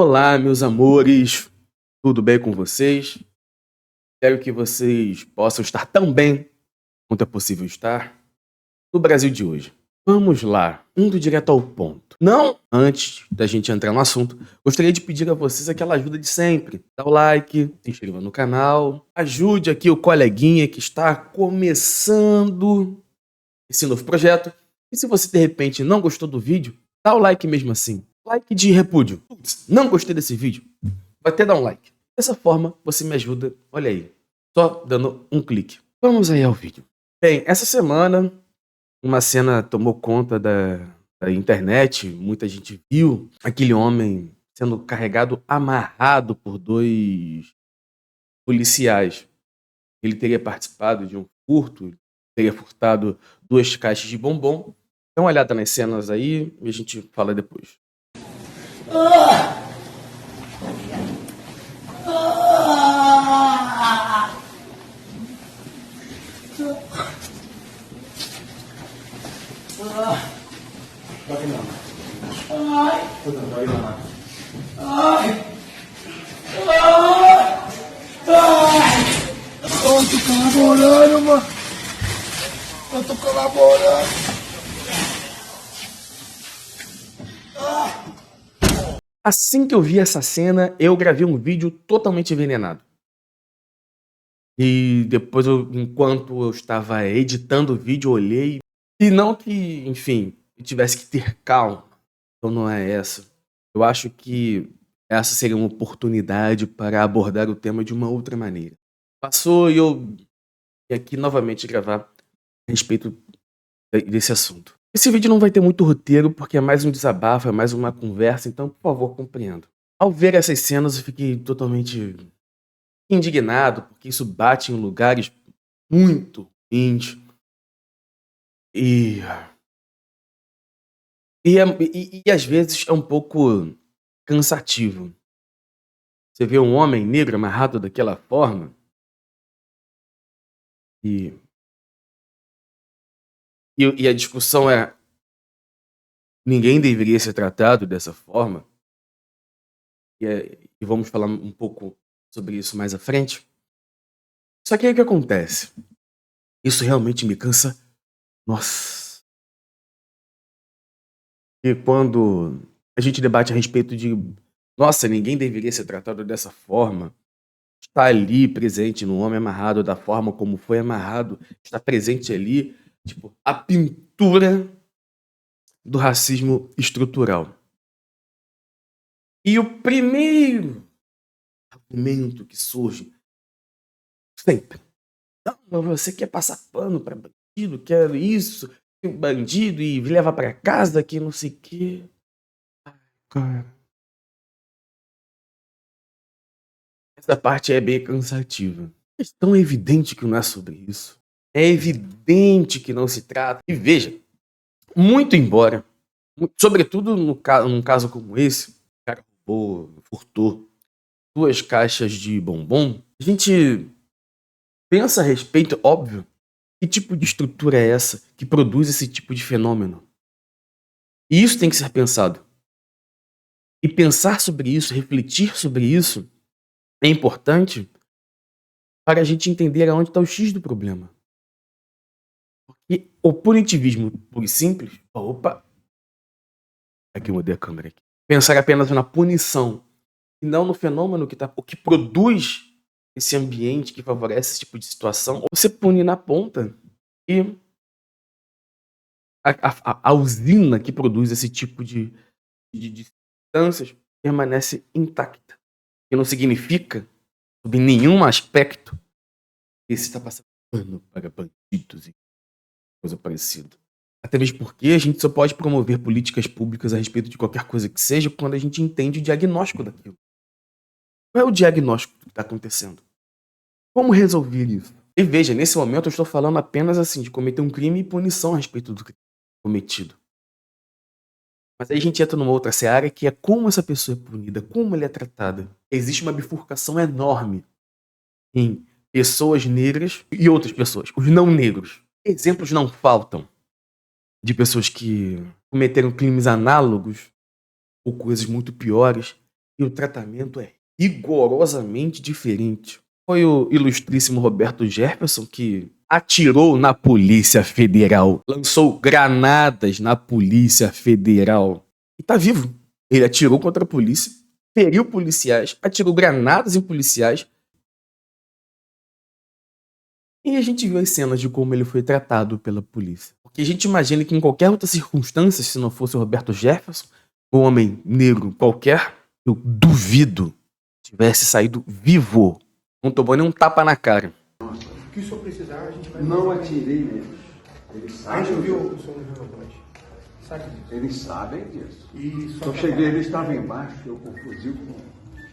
Olá, meus amores, tudo bem com vocês? Espero que vocês possam estar tão bem quanto é possível estar no Brasil de hoje. Vamos lá, indo direto ao ponto. Não antes da gente entrar no assunto, gostaria de pedir a vocês aquela ajuda de sempre. Dá o like, se inscreva no canal, ajude aqui o coleguinha que está começando esse novo projeto. E se você de repente não gostou do vídeo, dá o like mesmo assim. Like de repúdio. Putz, não gostei desse vídeo, vai até dar um like. Dessa forma, você me ajuda, olha aí, só dando um clique. Vamos aí ao vídeo. Bem, essa semana, uma cena tomou conta da internet, muita gente viu aquele homem sendo carregado, amarrado por dois policiais. Ele teria participado de um furto, teria furtado 2 caixas de bombom. Dá uma olhada nas cenas aí e a gente fala depois. Eu tô colaborando, mano. Eu tô colaborando. Assim que eu vi essa cena, eu gravei um vídeo totalmente envenenado. E depois, enquanto eu estava editando o vídeo, eu olhei. E não que, enfim, eu tivesse que ter calma. Então não é essa. Eu acho que essa seria uma oportunidade para abordar o tema de uma outra maneira. Passou e eu vim aqui novamente gravar a respeito desse assunto. Esse vídeo não vai ter muito roteiro, porque é mais um desabafo, é mais uma conversa, então, por favor, compreenda. Ao ver essas cenas, eu fiquei totalmente indignado, porque isso bate em lugares muito ruins. E, e às vezes é um pouco cansativo. Você vê um homem negro amarrado daquela forma e, e a discussão é: ninguém deveria ser tratado dessa forma. E vamos falar um pouco sobre isso mais à frente. Só que aí o que acontece? Isso realmente me cansa. Nossa. E quando a gente debate a respeito de, nossa, ninguém deveria ser tratado dessa forma, está ali presente no homem amarrado da forma como foi amarrado, está presente ali, tipo, a pintura do racismo estrutural. E o primeiro argumento que surge sempre: não, mas você quer passar pano para bandido, quer isso, bandido e leva para casa, que não sei o quê. Cara, essa parte é bem cansativa. É tão evidente que não é sobre isso. É evidente que não se trata. E veja, muito embora, sobretudo num caso como esse, o cara roubou, furtou 2 caixas de bombom, a gente pensa a respeito, óbvio, que tipo de estrutura é essa que produz esse tipo de fenômeno? E isso tem que ser pensado. E pensar sobre isso, refletir sobre isso, é importante para a gente entender aonde está o X do problema. Porque o punitivismo puro e simples, opa, aqui eu mudei a câmera aqui. Pensar apenas na punição e não no fenômeno o que produz esse ambiente que favorece esse tipo de situação, ou você pune na ponta e a usina que produz esse tipo de substâncias permanece intacta. Que não significa, sob nenhum aspecto, que se está passando pano para bandidos e coisa parecida. Até mesmo porque a gente só pode promover políticas públicas a respeito de qualquer coisa que seja quando a gente entende o diagnóstico daquilo. Qual é o diagnóstico do que está acontecendo? Como resolver isso? E veja, nesse momento eu estou falando apenas assim de cometer um crime e punição a respeito do crime cometido. Mas aí a gente entra numa outra seara que é como essa pessoa é punida, como ela é tratada. Existe uma bifurcação enorme em pessoas negras e outras pessoas, os não negros. Exemplos não faltam de pessoas que cometeram crimes análogos ou coisas muito piores E o tratamento é rigorosamente diferente. Foi o ilustríssimo Roberto Jefferson que atirou na Polícia Federal, lançou granadas na Polícia Federal e tá vivo. Ele atirou contra a polícia, feriu policiais, atirou granadas em policiais. E a gente viu as cenas de como ele foi tratado pela polícia. Porque a gente imagina que em qualquer outra circunstância, se não fosse o Roberto Jefferson, um homem negro qualquer, eu duvido tivesse saído vivo. Não tomou nem um tapa na cara. O que o senhor precisar, a gente vai... Não atirei neles. Eles A gente sabem viu disso. o senhor no relógio. Sabe disso? Eles sabem disso. E só Eu cheguei, eles estavam embaixo, eu com o fuzil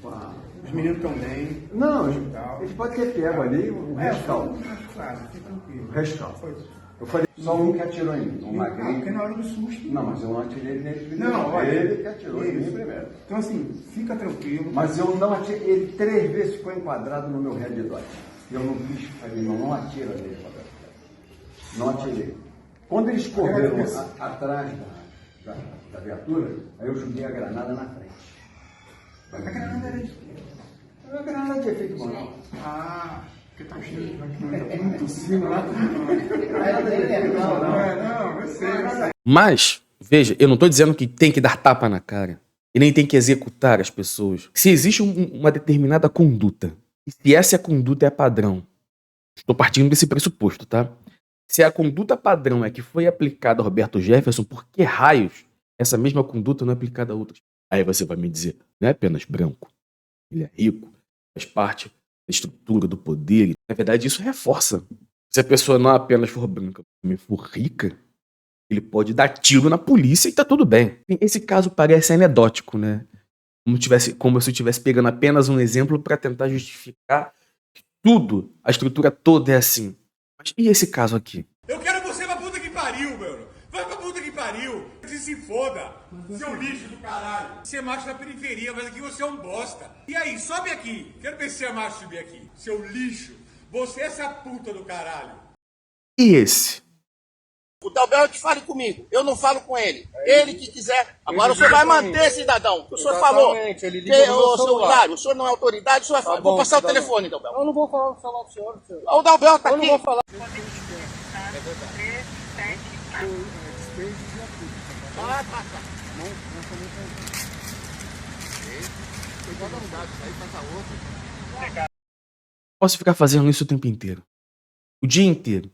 com a... Os meninos estão bem. Não, hospital. eles podem ter pego ali o rescaldo. Claro, fique tranquilo. O rescaldo. Foi. Eu falei, só um que atirou em mim, um Porque magrinho. na hora do susto. Não, mas eu não atirei nele primeiro. Não, olha, ele que atirou em mim isso. primeiro. Então assim, fica tranquilo. Mas eu não atirei, ele 3 vezes ficou enquadrado no meu red dot. Eu não quis, falei, não atira nele, Roberto. Não atirei. Quando eles correram atrás da viatura, aí eu joguei a granada na frente. A granada era isso. A granada de efeito manual. Ah, porque tá cheio de aqui, muito tossindo lá. Não, eu sei. Mas, veja, eu não estou dizendo que tem que dar tapa na cara e nem tem que executar as pessoas. Se existe uma determinada conduta, e se essa conduta é padrão, estou partindo desse pressuposto, tá? Se a conduta padrão é que foi aplicada a Roberto Jefferson, por que raios essa mesma conduta não é aplicada a outras? Aí você vai me dizer, não é apenas branco, ele é rico, faz parte da estrutura do poder. Na verdade, isso reforça. Se a pessoa não apenas for branca, mas também for rica, ele pode dar tiro na polícia e tá tudo bem. Esse caso parece anedótico, né? Como se eu estivesse pegando apenas um exemplo para tentar justificar que tudo, a estrutura toda é assim. Mas e esse caso aqui? Eu quero você pra puta que pariu, mano. Vai pra puta que pariu. Se foda. Seu lixo do caralho. Você é macho da periferia, mas aqui você é um bosta. E aí, sobe aqui. Quero ver se você é macho subir aqui. Seu lixo. Você é essa puta do caralho. E esse? O Dalbel é que fale comigo, eu não falo com ele. Ele que quiser. Agora o senhor vai manter, cidadão. O senhor falou. Ele liga no meu celular. Hilário, o senhor não é autoridade, o senhor Tá vou bom, passar o cidadão. telefone, Dalbel. Eu não vou falar no celular do senhor, senhor. O Dalbel tá Eu aqui. não vou falar. Posso ficar fazendo isso o tempo inteiro. O dia inteiro.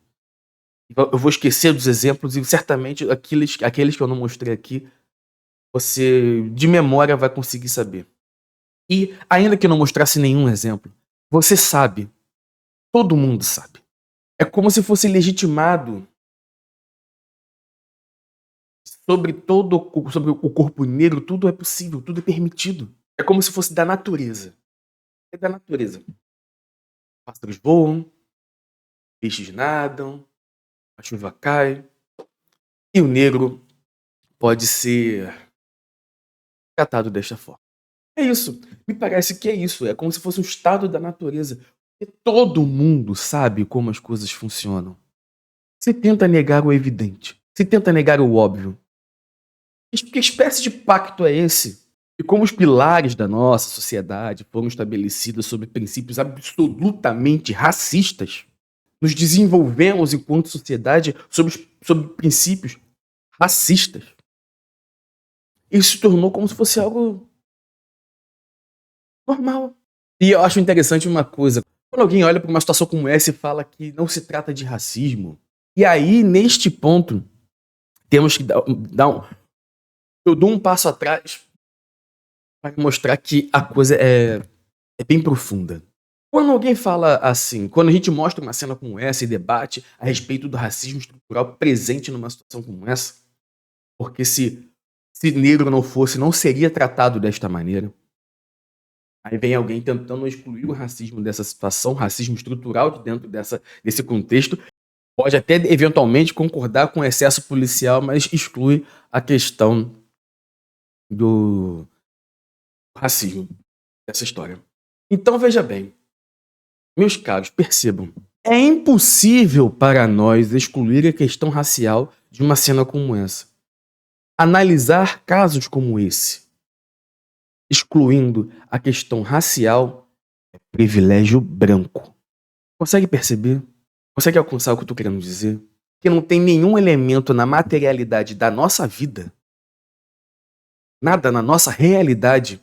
Eu vou esquecer dos exemplos e certamente aqueles que eu não mostrei aqui, você de memória vai conseguir saber. E ainda que eu não mostrasse nenhum exemplo, você sabe. Todo mundo sabe. É como se fosse legitimado sobre o corpo negro, tudo é possível, tudo é permitido. É como se fosse da natureza. É da natureza. Pássaros voam, peixes nadam, a chuva cai, e o negro pode ser tratado desta forma. É isso. Me parece que é isso. É como se fosse um estado da natureza. Porque todo mundo sabe como as coisas funcionam. Se tenta negar o evidente. Se tenta negar o óbvio. Que espécie de pacto é esse? E como os pilares da nossa sociedade foram estabelecidos sobre princípios absolutamente racistas, nos desenvolvemos enquanto sociedade sobre princípios racistas. Isso se tornou como se fosse algo normal. E eu acho interessante uma coisa. Quando alguém olha para uma situação como essa e fala que não se trata de racismo, e aí, neste ponto, temos que eu dou um passo atrás para mostrar que a coisa é bem profunda. Quando alguém fala assim, quando a gente mostra uma cena como essa e debate a respeito do racismo estrutural presente numa situação como essa, porque se negro não fosse, não seria tratado desta maneira. Aí vem alguém tentando excluir o racismo dessa situação, racismo estrutural de dentro desse contexto, pode até eventualmente concordar com o excesso policial, mas exclui a questão do racismo dessa história. Então veja bem, meus caros, percebam, é impossível para nós excluir a questão racial de uma cena como essa. Analisar casos como esse excluindo a questão racial, é privilégio branco. Consegue perceber? Consegue alcançar o que eu tô querendo dizer? Que não tem nenhum elemento na materialidade da nossa vida, nada na nossa realidade,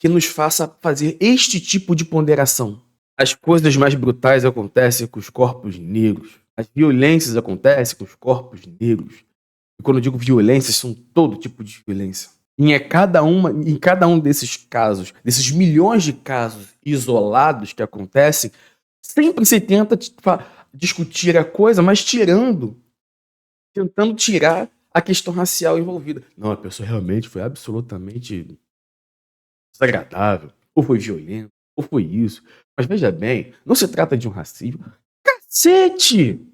que nos faça fazer este tipo de ponderação. As coisas mais brutais acontecem com os corpos negros. As violências acontecem com os corpos negros. E quando eu digo violências, são todo tipo de violência. E em cada um desses casos, desses milhões de casos isolados que acontecem, sempre se tenta discutir a coisa, mas tentando tirar a questão racial envolvida. Não, a pessoa realmente foi absolutamente desagradável, ou foi violento, ou foi isso. Mas veja bem, não se trata de um racismo. Cacete!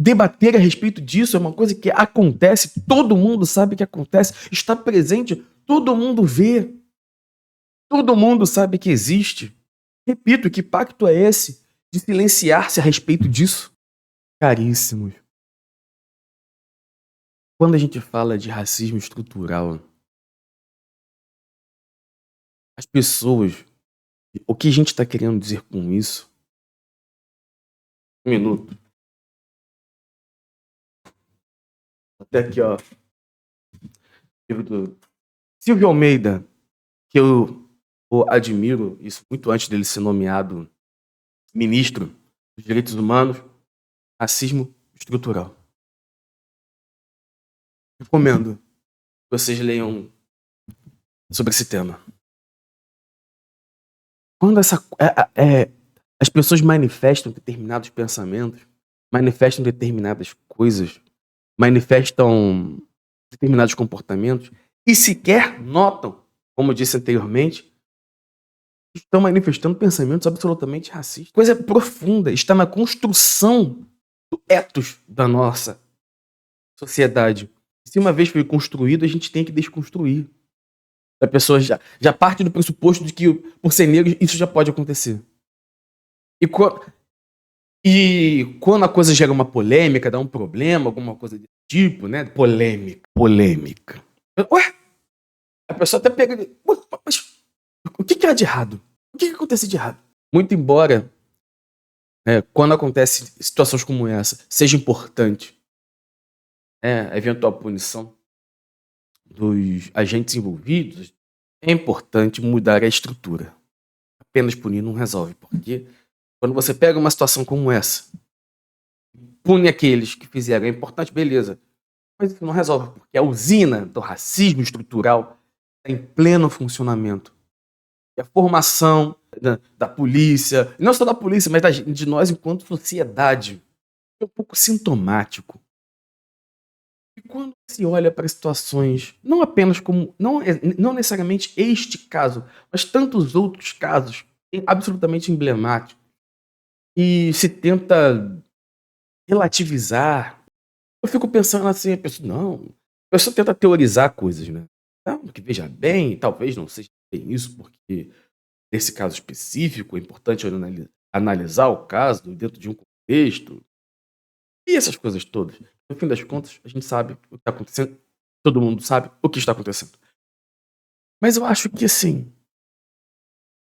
Debater a respeito disso é uma coisa que acontece, todo mundo sabe que acontece, está presente, todo mundo vê, todo mundo sabe que existe. Repito, que pacto é esse de silenciar-se a respeito disso? Caríssimos, quando a gente fala de racismo estrutural, as pessoas, o que a gente está querendo dizer com isso? Um minuto. Até aqui, ó. Livro do Silvio Almeida, que eu admiro, isso muito antes dele ser nomeado ministro dos Direitos Humanos, racismo estrutural. Recomendo que vocês leiam sobre esse tema. Quando as pessoas manifestam determinados pensamentos, manifestam determinadas coisas, manifestam determinados comportamentos e sequer notam, como eu disse anteriormente, estão manifestando pensamentos absolutamente racistas. Coisa profunda, está na construção do ethos da nossa sociedade. Se uma vez foi construído, a gente tem que desconstruir. A pessoa já parte do pressuposto de que, por ser negro, isso já pode acontecer. E quando a coisa gera uma polêmica, dá um problema, alguma coisa desse tipo, né? Polêmica. Ué? A pessoa até pega... Mas o que há de errado? O que acontece de errado? Muito embora, quando acontecem situações como essa, seja importante a eventual punição dos agentes envolvidos, é importante mudar a estrutura. Apenas punir não resolve, porque quando você pega uma situação como essa, pune aqueles que fizeram, é importante, beleza, mas isso não resolve, porque a usina do racismo estrutural está em pleno funcionamento. E a formação da polícia, não só da polícia, mas de nós enquanto sociedade, é um pouco sintomático. E quando se olha para situações, não apenas como, não necessariamente este caso, mas tantos outros casos absolutamente emblemáticos, e se tenta relativizar, eu fico pensando assim, a pessoa tenta teorizar coisas, né? Não, porque veja bem, talvez não seja bem isso, porque nesse caso específico é importante analisar o caso dentro de um contexto, e essas coisas todas. No fim das contas, a gente sabe o que está acontecendo, todo mundo sabe o que está acontecendo. Mas eu acho que, assim,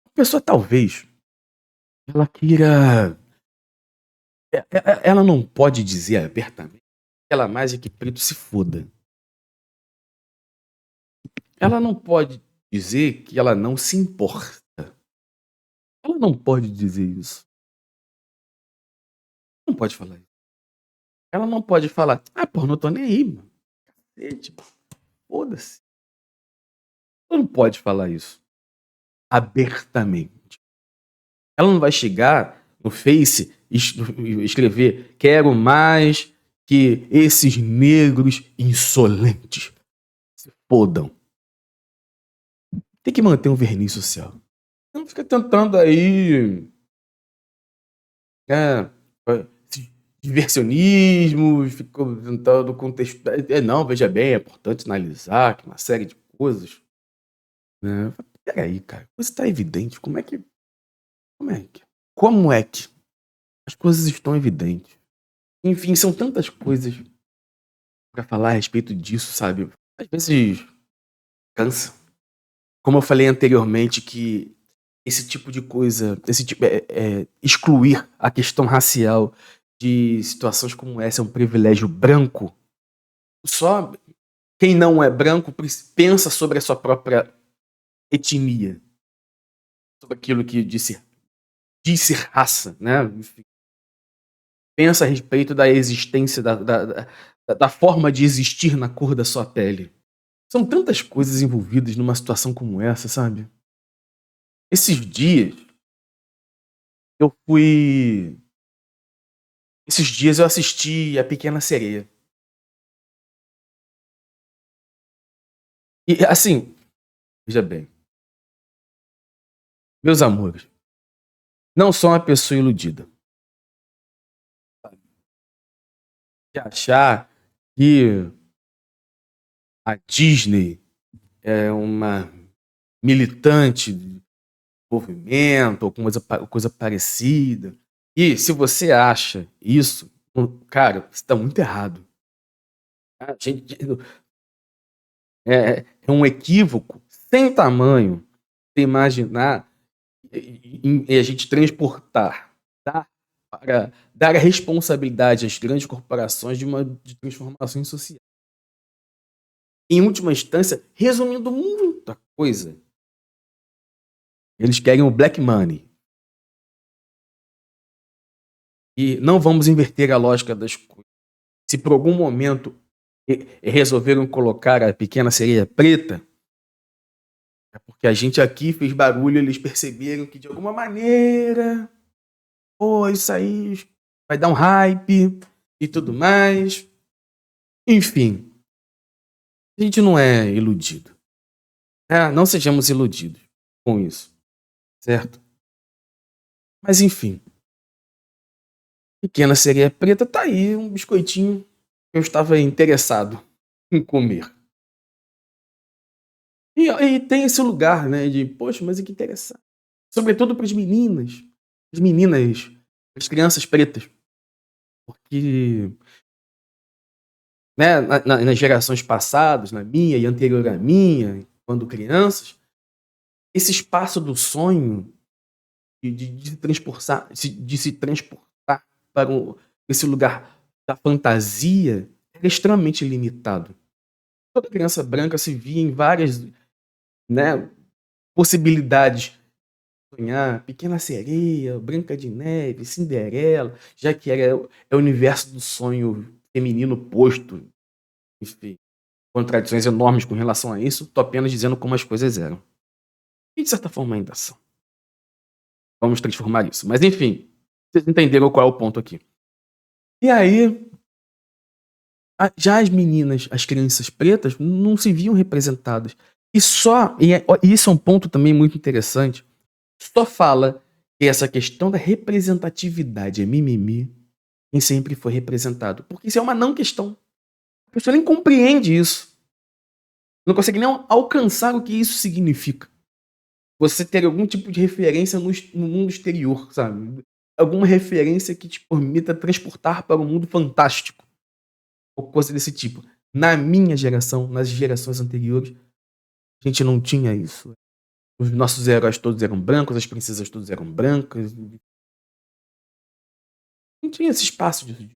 a pessoa talvez, ela queira... Ela não pode dizer abertamente que ela mais é que preto se foda. Ela não pode dizer que ela não se importa. Ela não pode dizer isso. Não pode falar isso. Ela não pode falar, pô, não tô nem aí, mano. Cacete, foda-se. Ela não pode falar isso abertamente. Ela não vai chegar no Face e escrever, quero mais que esses negros insolentes se fodam. Tem que manter um verniz social. Não fica tentando aí diversionismo, ficou tentando contexto. Não, veja bem, é importante analisar que uma série de coisas. Né? Peraí, cara, isso está evidente. Como é que as coisas estão evidentes? Enfim, são tantas coisas para falar a respeito disso, sabe? Às vezes cansa. como eu falei anteriormente, que esse tipo de coisa, excluir a questão racial de situações como essa é um privilégio branco. Só quem não é branco pensa sobre a sua própria etnia, sobre aquilo que disse raça, né? Enfim, pensa a respeito da existência, da forma de existir na cor da sua pele. São tantas coisas envolvidas numa situação como essa, sabe? Esses dias eu fui. Esses dias eu assisti A Pequena Sereia. E assim, veja bem, meus amores, não sou uma pessoa iludida. De achar que a Disney é uma militante de movimento ou coisa parecida. E se você acha isso, cara, você está muito errado. A gente, é um equívoco sem tamanho você imaginar e a gente transportar, dar a responsabilidade às grandes corporações de transformações sociais. Em última instância, resumindo muita coisa, eles querem o black money. E não vamos inverter a lógica das coisas. Se por algum momento resolveram colocar a Pequena Sereia preta, é porque a gente aqui fez barulho, eles perceberam que de alguma maneira, pô, isso aí vai dar um hype e tudo mais. Enfim, a gente não é iludido. Não sejamos iludidos com isso, certo? Mas enfim, Pequena Sereia Preta tá aí, um biscoitinho que eu estava interessado em comer. E tem esse lugar, né, de, poxa, mas que interessante. Sobretudo para as meninas, as crianças pretas. Porque, né, nas gerações passadas, na minha e anterior à minha, quando crianças, esse espaço do sonho de se transportar para esse lugar da fantasia era extremamente limitado. Toda criança branca se via em várias, né, possibilidades de sonhar. Pequena Sereia, Branca de Neve, Cinderela, já que é o universo do sonho feminino posto. Enfim, contradições enormes com relação a isso, tô apenas dizendo como as coisas eram. E de certa forma ainda são. Vamos transformar isso. Mas enfim, vocês entenderam qual é o ponto aqui. E aí, já as meninas, as crianças pretas, não se viam representadas. E isso é um ponto também muito interessante, só fala que essa questão da representatividade é mimimi quem sempre foi representado. Porque isso é uma não questão. A pessoa nem compreende isso. Não consegue nem alcançar o que isso significa. Você ter algum tipo de referência no mundo exterior, sabe? Alguma referência que te permita transportar para um mundo fantástico. Ou coisa desse tipo. Na minha geração, nas gerações anteriores, a gente não tinha isso. Os nossos heróis todos eram brancos, as princesas todas eram brancas. Não tinha esse espaço de...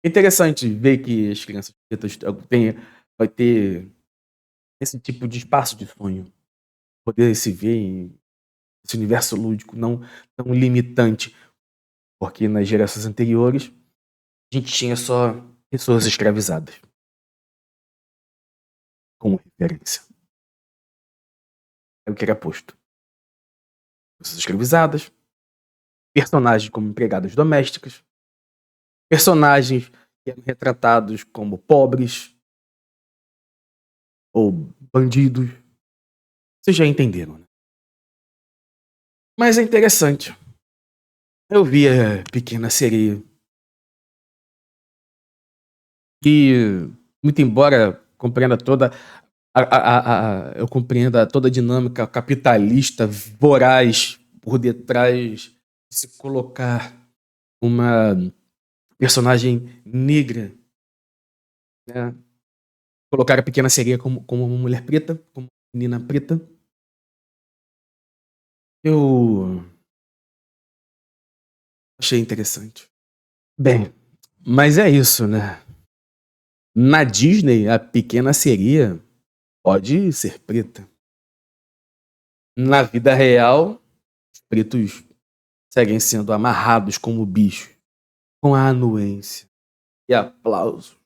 É interessante ver que as crianças pretas vai ter esse tipo de espaço de sonho. Poder se ver em esse universo lúdico não tão limitante. Porque nas gerações anteriores, a gente tinha só pessoas escravizadas como referência. É o que era posto. Pessoas escravizadas, personagens como empregadas domésticas, personagens que eram retratados como pobres ou bandidos. Vocês já entenderam, né? Mas é interessante. Eu vi a Pequena Sereia. E, muito embora compreenda toda eu compreenda toda a dinâmica capitalista voraz por detrás de se colocar uma personagem negra, né, colocar a Pequena Sereia como uma mulher preta, como uma menina preta. Eu achei interessante. Bem, mas é isso, né? Na Disney, a Pequena Sereia pode ser preta. Na vida real, os pretos seguem sendo amarrados como bichos, com a anuência e aplauso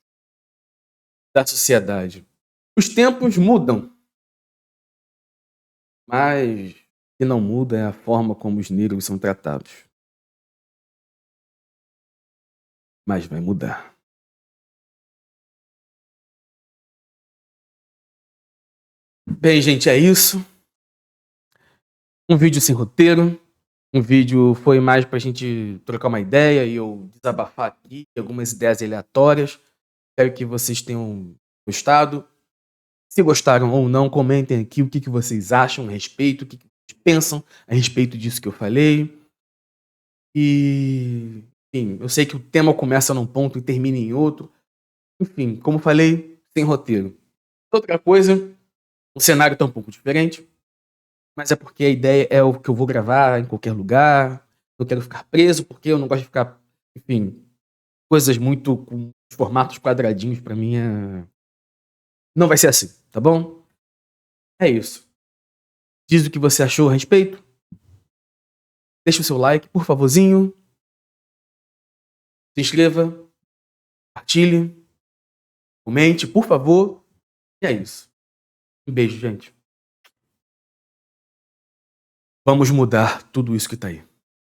da sociedade. Os tempos mudam, mas o que não muda é a forma como os negros são tratados. Mas vai mudar. Bem, gente, é isso. Um vídeo sem roteiro. Um vídeo foi mais pra gente trocar uma ideia e eu desabafar aqui algumas ideias aleatórias. Espero que vocês tenham gostado. Se gostaram ou não, comentem aqui o que vocês acham a respeito, o que vocês pensam a respeito disso que eu falei. E, enfim, eu sei que o tema começa num ponto e termina em outro. Enfim, como falei, sem roteiro. Outra coisa, o cenário tá um pouco diferente, mas é porque a ideia é o que eu vou gravar em qualquer lugar. Eu quero ficar preso, porque eu não gosto de ficar, enfim, coisas muito com formatos quadradinhos pra mim não vai ser assim, tá bom? É isso. Diz o que você achou a respeito. Deixa o seu like, por favorzinho. Se inscreva. Compartilhe. Comente, por favor. E é isso. Um beijo, gente. Vamos mudar tudo isso que tá aí.